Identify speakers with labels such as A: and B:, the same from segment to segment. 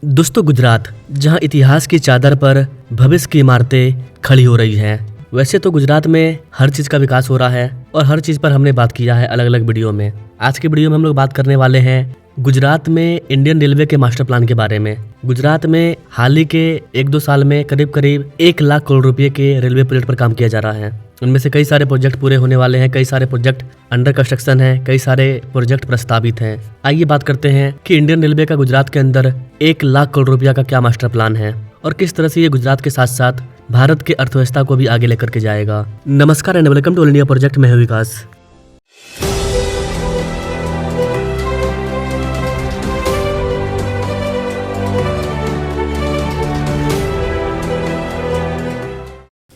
A: दोस्तों, गुजरात जहां इतिहास की चादर पर भविष्य की इमारतें खड़ी हो रही हैं। वैसे तो गुजरात में हर चीज़ का विकास हो रहा है और हर चीज़ पर हमने बात किया है अलग अलग वीडियो में। आज की वीडियो में हम लोग बात करने वाले हैं गुजरात में इंडियन रेलवे के मास्टर प्लान के बारे में। गुजरात में हाल ही के 1-2 साल में करीब करीब 1 लाख करोड़ रुपए के रेलवे प्रोजेक्ट पर काम किया जा रहा है। उनमें से कई सारे प्रोजेक्ट पूरे होने वाले हैं, कई सारे प्रोजेक्ट अंडर कंस्ट्रक्शन हैं, कई सारे प्रोजेक्ट प्रस्तावित हैं। आइए बात करते हैं कि इंडियन रेलवे का गुजरात के अंदर 1 लाख करोड़ रुपया का क्या मास्टर प्लान है और किस तरह से ये गुजरात के साथ साथ भारत की अर्थव्यवस्था को भी आगे लेकर के जाएगा। नमस्कार and welcome to all India project. मैं हूं विकास।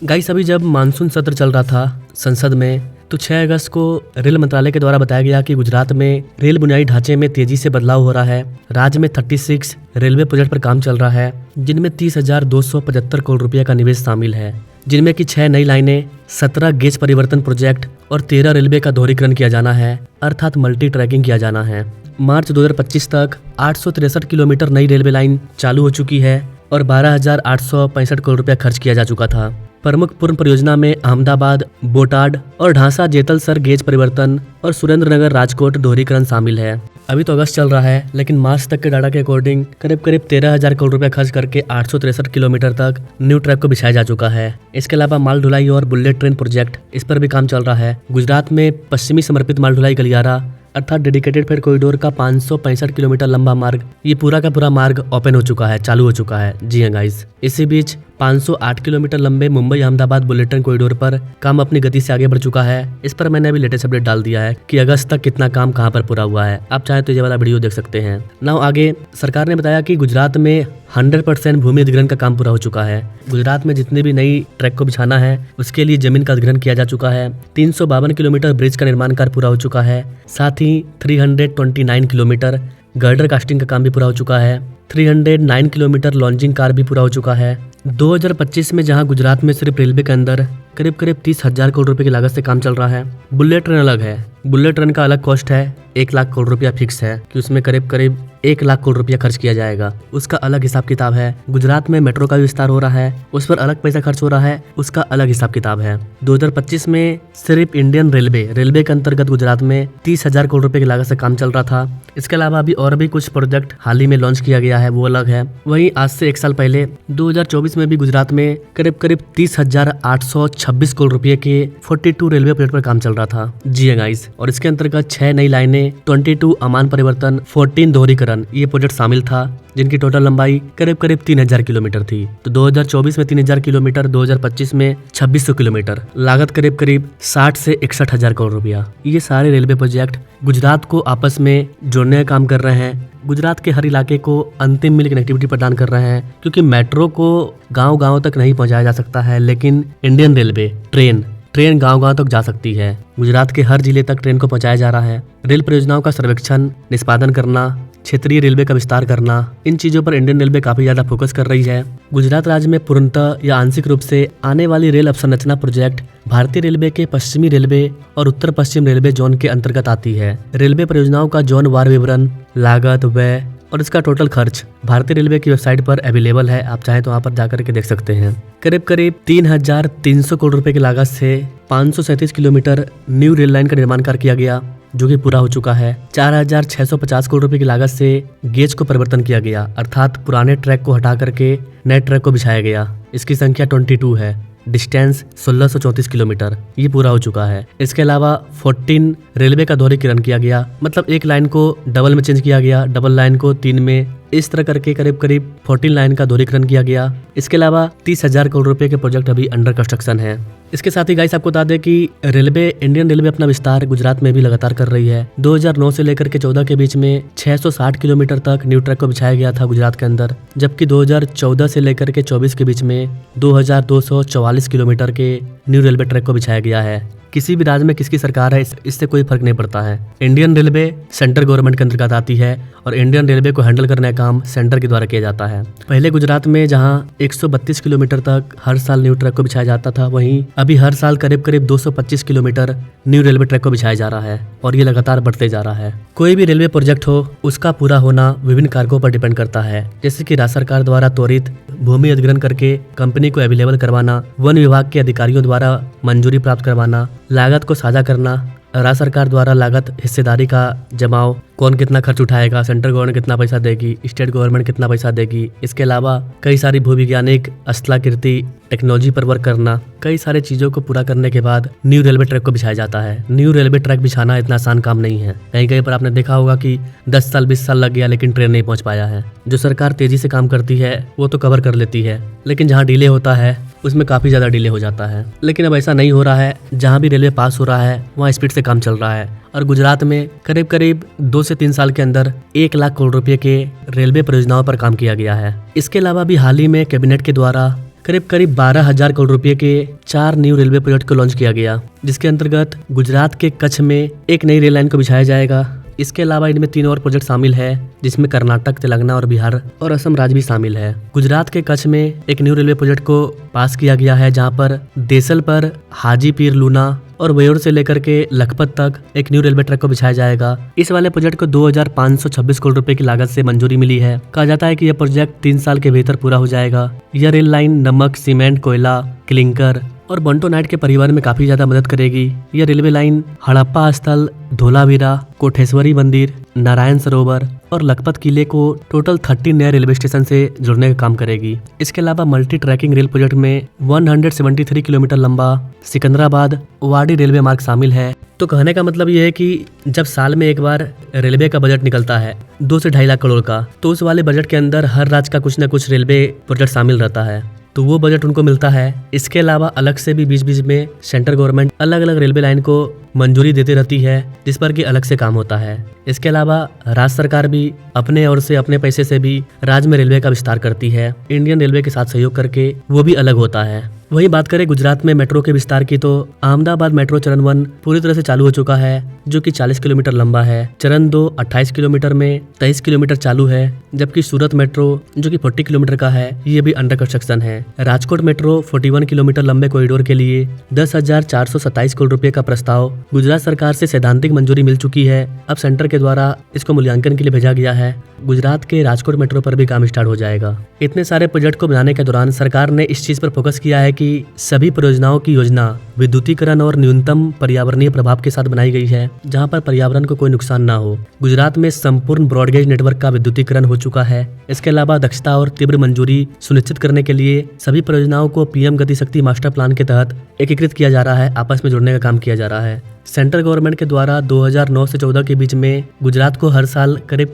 A: गाइस, अभी जब मानसून सत्र चल रहा था संसद में तो 6 अगस्त को रेल मंत्रालय के द्वारा बताया गया कि गुजरात में रेल बुनियादी ढांचे में तेजी से बदलाव हो रहा है। राज्य में 36 रेलवे प्रोजेक्ट पर काम चल रहा है, जिनमें 30,275 करोड़ रुपए का निवेश शामिल है, जिनमें कि 6 नई लाइनें, 17 गेज परिवर्तन प्रोजेक्ट और 13 रेलवे का दोहरीकरण किया जाना है, अर्थात मल्टी ट्रैकिंग किया जाना है। मार्च 2025 तक 863 किलोमीटर नई रेलवे लाइन चालू हो चुकी है और 12,865 करोड़ रुपया खर्च किया जा चुका था। प्रमुख पूर्ण परियोजना में अहमदाबाद, बोटाड और ढांसा जेतलसर गेज परिवर्तन और सुरेंद्रनगर राजकोट दोहरीकरण शामिल है। अभी तो अगस्त चल रहा है, लेकिन मार्च तक के डाटा के अकॉर्डिंग करीब करीब 13,000 करोड़ रुपए खर्च करके 863 किलोमीटर तक न्यू ट्रैक को बिछाया जा चुका है। इसके अलावा माल ढुलाई और बुलेट ट्रेन प्रोजेक्ट, इस पर भी काम चल रहा है। गुजरात में पश्चिमी समर्पित माल ढुलाई गलियारा अर्थात डेडिकेटेड फ्रेट कॉरिडोर का 565 किलोमीटर लंबा मार्ग, ये पूरा का पूरा मार्ग ओपन हो चुका है, चालू हो चुका है। जी हाँ गाइस, इसी बीच 508 किलोमीटर लंबे Mumbai Ahmedabad bullet train corridor पर काम अपनी गति से आगे बढ़ चुका है। इस पर मैंने अभी लेटेस्ट अपडेट डाल दिया है कि अगस्त तक कितना काम कहां पर पूरा हुआ है। आप चाहे तो ये वाला वीडियो देख सकते हैं। नाउ आगे सरकार ने बताया कि गुजरात में 100% भूमि अधिग्रहण का काम पूरा हो चुका है। गुजरात में जितने भी नई ट्रैक को बिछाना है उसके लिए जमीन का अधिग्रहण किया जा चुका है। 352 किलोमीटर ब्रिज का निर्माण कार्य पूरा हो चुका है। साथ ही 329 किलोमीटर गर्डर कास्टिंग का काम भी पूरा हो चुका है। 309 किलोमीटर लॉन्चिंग कार भी पूरा हो चुका है। 2025 में जहां गुजरात में सिर्फ रेलवे के अंदर करीब करीब 30,000 करोड़ रुपए की लागत से काम चल रहा है। बुलेट ट्रेन अलग है, बुलेट ट्रेन का अलग कॉस्ट है, 1 लाख करोड़ रुपया फिक्स है कि उसमें करीब करीब 1 लाख करोड़ रुपया खर्च किया जाएगा। उसका अलग हिसाब किताब है। गुजरात में मेट्रो का विस्तार हो रहा है, उस पर अलग पैसा खर्च हो रहा है, उसका अलग हिसाब किताब है। 2025 में सिर्फ इंडियन रेलवे के अंतर्गत गुजरात में 30,000 करोड़ रुपए की लागत से काम चल रहा था। इसके अलावा अभी और भी कुछ प्रोजेक्ट हाल ही में लॉन्च किया गया है, वो अलग है। वहीं आज से 1 साल पहले 2024 में भी गुजरात में करीब करीब 30,826 करोड़ रुपए के 42 रेलवे प्रोजेक्ट पर काम चल रहा था। जी गाइस, और इसके अंतर्गत 6 नई लाइनें, 22 अमान परिवर्तन, 14 दोहरीकरण, ये प्रोजेक्ट शामिल था, जिनकी टोटल लंबाई करीब करीब 3,000 किलोमीटर थी। तो 2024 में 3,000 किलोमीटर, 2025 में 2,600 किलोमीटर, लागत करीब करीब 60 से 61,000 करोड़ रुपया। ये सारे रेलवे प्रोजेक्ट गुजरात को आपस में जोड़ने का काम कर रहे हैं। गुजरात के हर इलाके को अंतिम मील कनेक्टिविटी प्रदान कर रहे हैं, क्योंकि मेट्रो को गांव-गांव तक नहीं पहुंचाया जा सकता है, लेकिन इंडियन रेलवे ट्रेन गांव-गांव तक जा सकती है। गुजरात के हर जिले तक ट्रेन को पहुंचाया जा रहा है। रेल परियोजनाओं का सर्वेक्षण, निष्पादन करना, क्षेत्रीय रेलवे का विस्तार करना, इन चीजों पर इंडियन रेलवे काफी ज्यादा फोकस कर रही है। गुजरात राज्य में पूर्णतः या आंशिक रूप से आने वाली रेल अवसंरचना प्रोजेक्ट भारतीय रेलवे के पश्चिमी रेलवे और उत्तर पश्चिम रेलवे जोन के अंतर्गत आती है। रेलवे परियोजनाओं का जोन वार विवरण, लागत, व्यय और इसका टोटल खर्च भारतीय रेलवे की वेबसाइट पर अवेलेबल है। आप चाहे तो वहाँ पर जाकर के देख सकते हैं। करीब करीब 3,300 करोड़ रुपए की लागत से 537 किलोमीटर न्यू रेल लाइन का निर्माण कार्य किया गया, जो कि पूरा हो चुका है। 4,650 करोड़ रुपए की लागत से गेज को परिवर्तन किया गया, अर्थात पुराने ट्रैक को हटा करके नए ट्रैक को बिछाया गया। इसकी संख्या 22 है। डिस्टेंस 1634 किलोमीटर, ये पूरा हो चुका है। इसके अलावा 14 रेलवे का दोहरीकरण किया गया, मतलब एक लाइन को डबल में चेंज किया गया, डबल लाइन को 3 में, इस तरह करके करीब करीब 14 लाइन का दोहरीकरण किया गया। इसके अलावा 30,000 करोड़ रुपए के प्रोजेक्ट अभी अंडर कंस्ट्रक्शन है। इसके साथ ही गाइस आपको बता दें कि इंडियन रेलवे अपना विस्तार गुजरात में भी लगातार कर रही है। 2009 से लेकर के 14 के बीच में 660 किलोमीटर तक न्यू ट्रैक को बिछाया गया था गुजरात के अंदर, जबकि 2014 से लेकर के 24 के बीच में 2,244 किलोमीटर के न्यू रेलवे ट्रैक को बिछाया गया है। किसी भी राज्य में किसकी सरकार है इससे कोई फर्क नहीं पड़ता है। इंडियन रेलवे सेंट्रल गवर्नमेंट के अंतर्गत आती है और इंडियन रेलवे को हैंडल करने का काम सेंटर के द्वारा किया जाता है। पहले गुजरात में जहां 132 किलोमीटर तक हर साल न्यू ट्रैक को बिछाया जाता था, वहीं अभी हर साल करीब करीब 225 किलोमीटर न्यू रेलवे ट्रैक को बिछाया जा रहा है और ये लगातार बढ़ते जा रहा है। कोई भी रेलवे प्रोजेक्ट हो, उसका पूरा होना विभिन्न कारकों पर डिपेंड करता है, जैसे कि राज्य सरकार द्वारा त्वरित भूमि अधिग्रहण करके कंपनी को अवेलेबल करवाना, वन विभाग के अधिकारियों द्वारा मंजूरी प्राप्त करवाना, लागत को साझा करना, राज्य सरकार द्वारा लागत हिस्सेदारी का जमाव, कौन कितना खर्च उठाएगा, सेंट्रल गवर्नमेंट कितना पैसा देगी, स्टेट गवर्नमेंट कितना पैसा देगी। इसके अलावा कई सारी भूविज्ञानिक स्थलाकृति टेक्नोलॉजी पर वर्क करना, कई सारे चीजों को पूरा करने के बाद न्यू रेलवे ट्रैक को बिछाया जाता है। न्यू रेलवे ट्रैक बिछाना इतना आसान काम नहीं है। कहीं कहीं पर आपने देखा होगा कि 10 साल 20 साल लग गया लेकिन ट्रेन नहीं पहुंच पाया है। जो सरकार तेजी से काम करती है वो तो कवर कर लेती है, लेकिन जहाँ डिले होता है उसमें काफी ज्यादा डिले हो जाता है। लेकिन अब ऐसा नहीं हो रहा है, जहाँ भी रेलवे पास हो रहा है वहाँ स्पीड से काम चल रहा है और गुजरात में करीब करीब 2 से 3 साल के अंदर 1 लाख करोड़ रुपए के रेलवे परियोजनाओं पर काम किया गया है। इसके अलावा भी हाल ही में कैबिनेट के द्वारा करीब 12,000 करोड़ रुपए के 4 न्यू रेलवे प्रोजेक्ट को लॉन्च किया गया, जिसके अंतर्गत गुजरात के कच्छ में एक नई रेल लाइन को बिछाया जाएगा। इसके अलावा इनमें 3 और प्रोजेक्ट शामिल है, जिसमें कर्नाटक, तेलंगाना और बिहार और असम राज्य भी शामिल है। गुजरात के कच्छ में एक न्यू रेलवे प्रोजेक्ट को पास किया गया है, जहां पर देसल पर हाजीपीर लूना और वेयोर से लेकर के लखपत तक एक न्यू रेलवे ट्रैक को बिछाया जाएगा। इस वाले प्रोजेक्ट को 2,526 करोड़ रुपए की लागत से मंजूरी मिली है। कहा जाता है कि यह प्रोजेक्ट 3 साल के भीतर पूरा हो जाएगा। यह रेल लाइन नमक, सीमेंट, कोयला, क्लिंकर और बंटो नाइट के परिवहन में काफी ज्यादा मदद करेगी। यह रेलवे लाइन हड़प्पा स्थल, धोलावीरा, कोठेश्वरी मंदिर, नारायण सरोवर और लखपत किले को टोटल 30 नए रेलवे स्टेशन से जोड़ने का काम करेगी। इसके अलावा मल्टी ट्रैकिंग रेल प्रोजेक्ट में 173 किलोमीटर लंबा सिकंदराबाद वाडी रेलवे मार्ग शामिल है। तो कहने का मतलब ये है कि जब साल में एक बार रेलवे का बजट निकलता है 2 से 2.5 लाख करोड़ का, तो उस वाले बजट के अंदर हर राज्य का कुछ न कुछ रेलवे प्रोजेक्ट शामिल रहता है, तो वो बजट उनको मिलता है। इसके अलावा अलग से भी बीच बीच में सेंट्रल गवर्नमेंट अलग अलग रेलवे लाइन को मंजूरी देती रहती है, जिस पर कि अलग से काम होता है। इसके अलावा राज्य सरकार भी अपने ओर से अपने पैसे से भी राज्य में रेलवे का विस्तार करती है, इंडियन रेलवे के साथ सहयोग करके, वो भी अलग होता है। वहीं बात करें गुजरात में मेट्रो के विस्तार की, तो अहमदाबाद मेट्रो चरण 1 पूरी तरह से चालू हो चुका है, जो कि 40 किलोमीटर लंबा है। चरण 2 28 किलोमीटर में 23 किलोमीटर चालू है, जबकि सूरत मेट्रो जो कि 40 किलोमीटर का है, ये भी अंडर कंस्ट्रक्शन है। राजकोट मेट्रो 41 किलोमीटर लंबे कॉरिडोर के लिए 10,427 करोड़ रुपए का प्रस्ताव गुजरात सरकार से सैद्धांतिक मंजूरी मिल चुकी है। अब सेंटर के द्वारा इसको मूल्यांकन के लिए भेजा गया है। गुजरात के राजकोट मेट्रो पर भी काम स्टार्ट हो जाएगा। इतने सारे प्रोजेक्ट को बनाने के दौरान सरकार ने इस चीज पर फोकस किया है कि सभी परियोजनाओं की योजना विद्युतीकरण और न्यूनतम पर्यावरणीय प्रभाव के साथ बनाई गई है, जहां पर पर्यावरण को कोई नुकसान ना हो। गुजरात में संपूर्ण ब्रॉडगेज नेटवर्क का विद्युतीकरण हो चुका है। इसके अलावा दक्षता और तीव्र मंजूरी सुनिश्चित करने के लिए सभी परियोजनाओं को पीएम गति शक्ति मास्टर प्लान के तहत एकीकृत किया जा रहा है, आपस में जोड़ने का काम किया जा रहा है। सेंट्रल गवर्नमेंट के द्वारा 2009 से 14 के बीच में गुजरात को हर साल करीब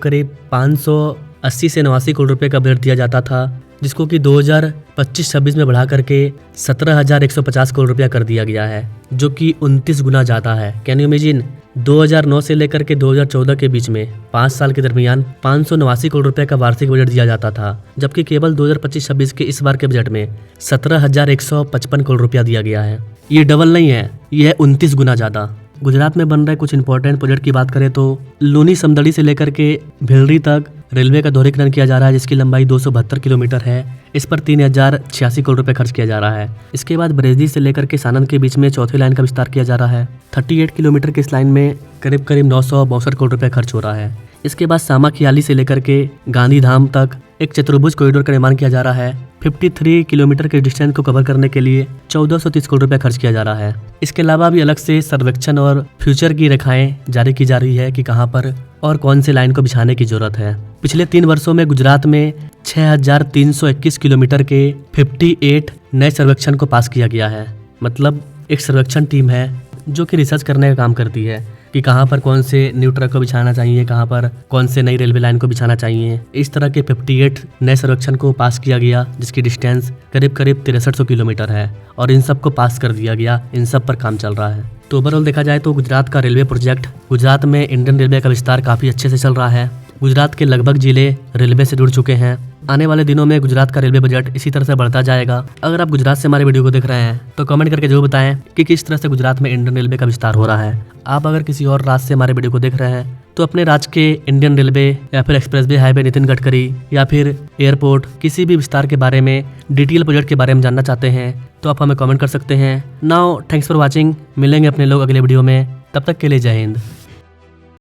A: 580 से 89 करोड़ रुपए का बजट दिया जाता था, जिसको कि 2025-26 में बढ़ा करके 17,150 करोड़ रुपया कर दिया गया है, जो कि 29 गुना ज्यादा है। कैन यू इमेजिन, 2009 से लेकर के 2014 के बीच में 5 साल के दरमियान 589 करोड़ रुपए का वार्षिक बजट दिया जाता था, जबकि केवल 2025-26 के इस बार के बजट में 17,155 करोड़ रुपया दिया गया है। ये डबल नहीं है, ये है 29 गुना ज्यादा। गुजरात में बन रहे कुछ इंपॉर्टेंट प्रोजेक्ट की बात करें तो लूनी समदड़ी से लेकर के भेलरी तक रेलवे का दोहरीकरण किया जा रहा है, जिसकी लंबाई 272 किलोमीटर है। इस पर 3,086 करोड़ रुपए खर्च किया जा रहा है। इसके बाद बरेली से लेकर के सानंद के बीच में चौथी लाइन का विस्तार किया जा रहा है। 38 किलोमीटर की इस लाइन में करीब 962 करोड़ रुपए खर्च हो रहा है। इसके बाद सामाखियाली से लेकर के गांधीधाम तक एक चतुर्भुज कॉरिडोर का निर्माण किया जा रहा है। 53 किलोमीटर के डिस्टेंस को कवर करने के लिए 1430 करोड़ रुपए खर्च किया जा रहा है। इसके अलावा भी अलग से सर्वेक्षण और फ्यूचर की रेखाएं जारी की जा रही है कि कहां पर और कौन से लाइन को बिछाने की जरूरत है। पिछले 3 वर्षों में गुजरात में 6,321 किलोमीटर के 58 नए सर्वेक्षण को पास किया गया है। मतलब एक सर्वेक्षण टीम है जो कि रिसर्च करने का काम करती है कि कहां पर कौन से न्यू ट्रैक को बिछाना चाहिए, कहां पर कौन से नई रेलवे लाइन को बिछाना चाहिए। इस तरह के 58 नए सर्वेक्षण को पास किया गया, जिसकी डिस्टेंस करीब 6300 किलोमीटर है और इन सब को पास कर दिया गया। इन सब पर काम चल रहा है। तो ओवरऑल देखा जाए तो गुजरात का रेलवे प्रोजेक्ट, गुजरात में इंडियन रेलवे का विस्तार काफी अच्छे से चल रहा है। गुजरात के लगभग जिले रेलवे से जुड़ चुके हैं। आने वाले दिनों में गुजरात का रेलवे बजट इसी तरह से बढ़ता जाएगा। अगर आप गुजरात से हमारे वीडियो को देख रहे हैं तो कमेंट करके जरूर बताएं कि किस तरह से गुजरात में इंडियन रेलवे का विस्तार हो रहा है। आप अगर किसी और राज्य से हमारे वीडियो को देख रहे हैं तो अपने राज्य के इंडियन रेलवे या फिर एक्सप्रेसवे हाईवे नितिन गडकरी या फिर एयरपोर्ट किसी भी विस्तार के बारे में, डिटेल प्रोजेक्ट के बारे में जानना चाहते हैं तो आप हमें कमेंट कर सकते हैं। Now thanks for watching. मिलेंगे अपने लोग अगले वीडियो में, तब तक के लिए जय हिंद।